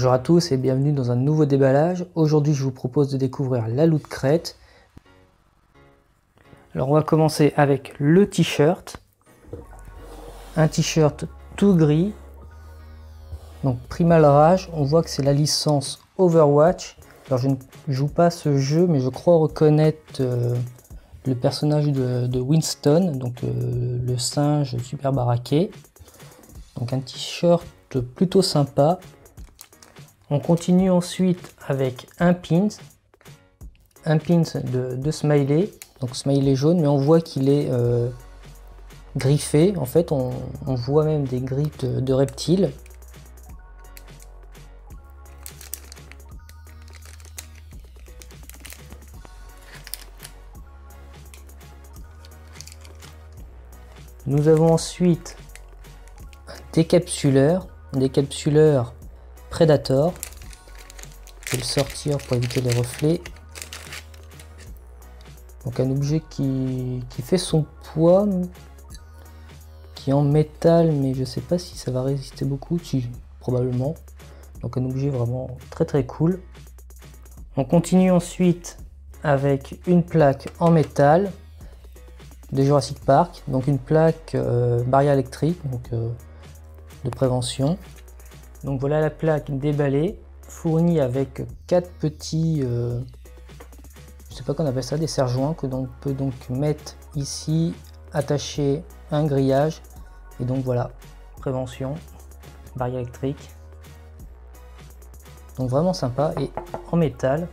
Bonjour à tous et bienvenue dans un nouveau déballage. Aujourd'hui je vous propose de découvrir la Loot Crate. Alors on va commencer avec le t-shirt. Un t-shirt tout gris. Donc Primal Rage, on voit que c'est la licence Overwatch. Alors je ne joue pas ce jeu mais je crois reconnaître le personnage de Winston, donc le singe super baraqué. Donc un t-shirt plutôt sympa. On continue ensuite avec un pins de Smiley, donc Smiley jaune, mais on voit qu'il est griffé. En fait, on voit même des griffes de reptiles. Nous avons ensuite un décapsuleur Predator. Je vais le sortir pour éviter les reflets. Donc un objet qui fait son poids, qui est en métal, mais je sais pas si ça va résister beaucoup, si, probablement. Donc un objet vraiment très cool. On continue ensuite avec une plaque en métal de Jurassic Park, donc une plaque barrière électrique, donc de prévention. Donc voilà la plaque déballée, fournie avec 4 petits, je sais pas qu'on appelle ça, des serre-joints que l'on peut donc mettre ici, attacher un grillage, et donc voilà, prévention, barrière électrique. Donc vraiment sympa et en métal.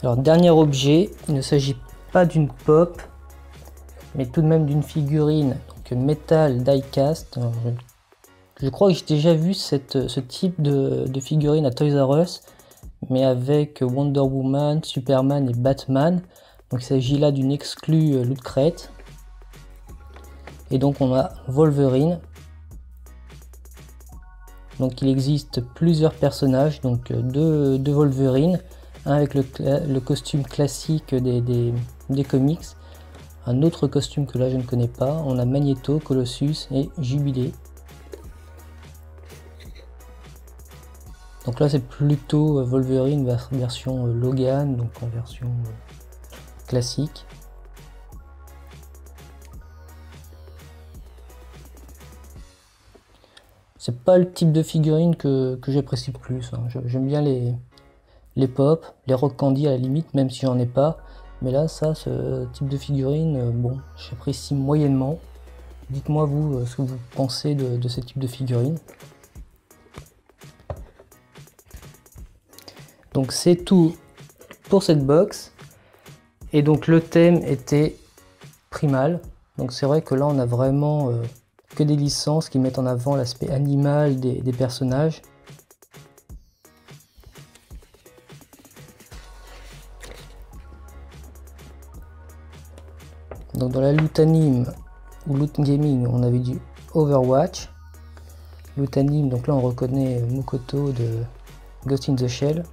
Alors dernier objet, il ne s'agit pas d'une pop, mais tout de même d'une figurine, donc métal die-cast. Je crois que j'ai déjà vu ce type de figurine à Toys R Us, mais avec Wonder Woman, Superman et Batman. Donc il s'agit là d'une exclue Loot Crate. Et donc on a Wolverine. Donc il existe plusieurs personnages, donc deux Wolverine, un avec le costume classique des comics, un autre costume que là je ne connais pas. On a Magneto, Colossus et Jubilé. Donc là c'est plutôt Wolverine version Logan, donc en version classique. C'est pas le type de figurine que j'apprécie le plus, hein. J'aime bien les pop, les rock candy à la limite, même si j'en ai pas. Mais là, ce type de figurine, bon, j'apprécie moyennement. Dites-moi vous ce que vous pensez de ce type de figurine. Donc c'est tout pour cette box. Et donc le thème était Primal. Donc c'est vrai que là on a vraiment que des licences qui mettent en avant l'aspect animal des personnages. Donc dans la loot anime ou loot gaming, on avait du Overwatch. Loot anime, donc là on reconnaît Mukoto de Ghost in the Shell.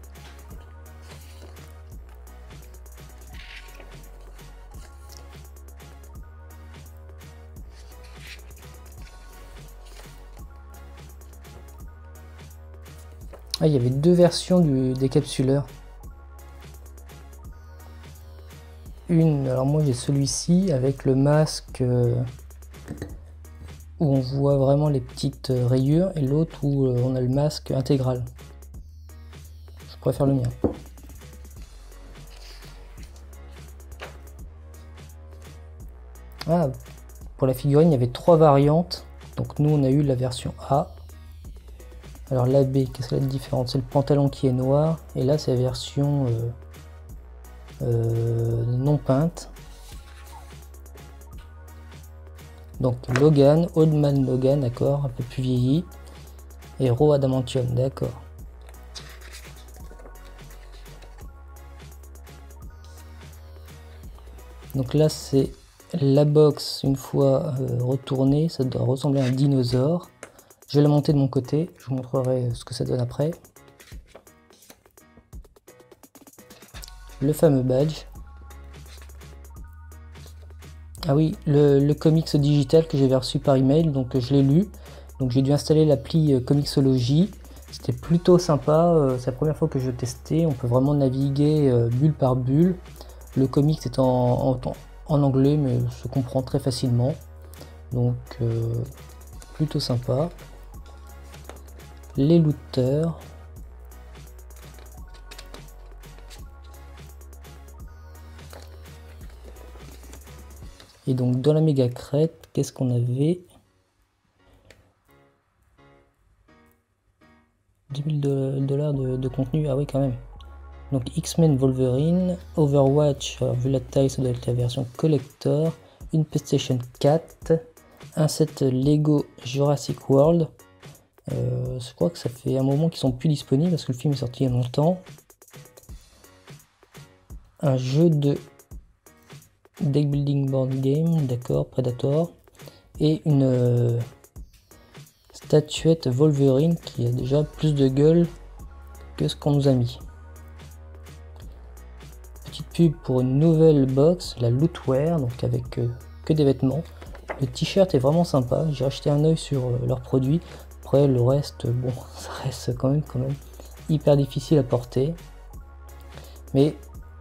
Ah, il y avait deux versions des capsuleurs. Alors moi j'ai celui-ci avec le masque où on voit vraiment les petites rayures, et l'autre où on a le masque intégral. Je préfère le mien. Ah, pour la figurine il y avait 3 variantes, donc nous on a eu la version A. Alors la B, qu'est-ce qu'elle a de différente? C'est le pantalon qui est noir, et là c'est la version non peinte. Donc Logan, Old Man Logan, d'accord, un peu plus vieilli, et Raw Adamantium, d'accord. Donc là c'est la box une fois retournée, ça doit ressembler à un dinosaure. Je vais la monter de mon côté, je vous montrerai ce que ça donne après. Le fameux badge. Ah oui, le comics digital que j'avais reçu par email, donc je l'ai lu. Donc j'ai dû installer l'appli Comixology. C'était plutôt sympa, c'est la première fois que je testais, on peut vraiment naviguer bulle par bulle. Le comics est en anglais mais se comprend très facilement, donc plutôt sympa. Les looters. Et donc dans la méga crête, qu'est-ce qu'on avait? 10 000 $ de contenu, ah oui quand même. Donc X-Men Wolverine, Overwatch, alors, vu la taille ça doit être la version collector, une PlayStation 4, un set Lego Jurassic World, je crois que ça fait un moment qu'ils sont plus disponibles parce que le film est sorti il y a longtemps, un jeu de deck building board game, d'accord, Predator, et une statuette Wolverine qui a déjà plus de gueule que ce qu'on nous a mis. Petite pub pour une nouvelle box, la Lootwear, donc avec que des vêtements. Le t-shirt est vraiment sympa, j'ai acheté un œil sur leurs produits. Après le reste, bon, ça reste quand même hyper difficile à porter. Mais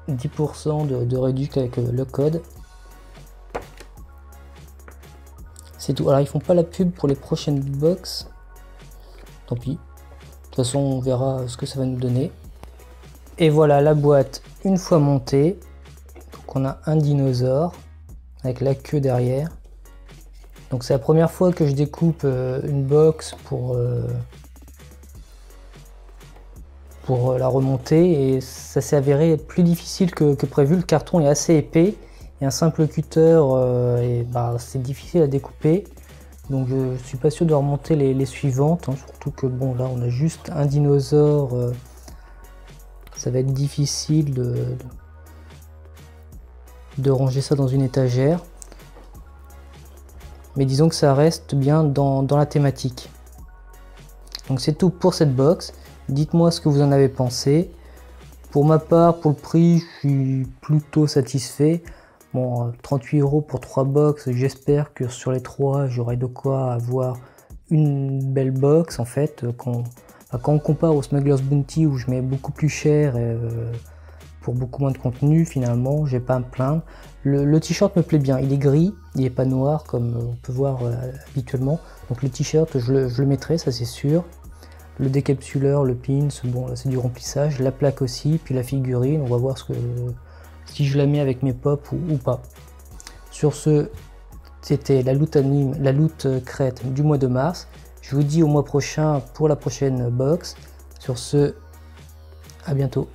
10% de réduction avec le code. C'est tout. Alors ils font pas la pub pour les prochaines box. Tant pis. De toute façon on verra ce que ça va nous donner. Et voilà la boîte une fois montée. Donc on a un dinosaure avec la queue derrière. Donc c'est la première fois que je découpe une box pour la remonter et ça s'est avéré plus difficile que prévu. Le carton est assez épais et un simple cutter c'est difficile à découper. Donc je suis pas sûr de remonter les suivantes, hein, surtout que bon là on a juste un dinosaure, ça va être difficile de ranger ça dans une étagère. Mais disons que ça reste bien dans la thématique. Donc c'est tout pour cette box. Dites-moi ce que vous en avez pensé. Pour ma part, pour le prix, je suis plutôt satisfait. Bon, 38 € pour 3 box, j'espère que sur les 3, j'aurai de quoi avoir une belle box. En fait, quand on compare au Smuggler's Bounty où je mets beaucoup plus cher pour beaucoup moins de contenu, finalement, j'ai pas à me plaindre. Le t-shirt me plaît bien, il est gris, il n'est pas noir comme on peut voir habituellement. Donc le t-shirt, je le mettrai, ça c'est sûr. Le décapsuleur, le pins, bon là c'est du remplissage. La plaque aussi, puis la figurine, on va voir si je la mets avec mes pops ou pas. Sur ce, c'était la loot crête du mois de mars. Je vous dis au mois prochain pour la prochaine box. Sur ce, à bientôt.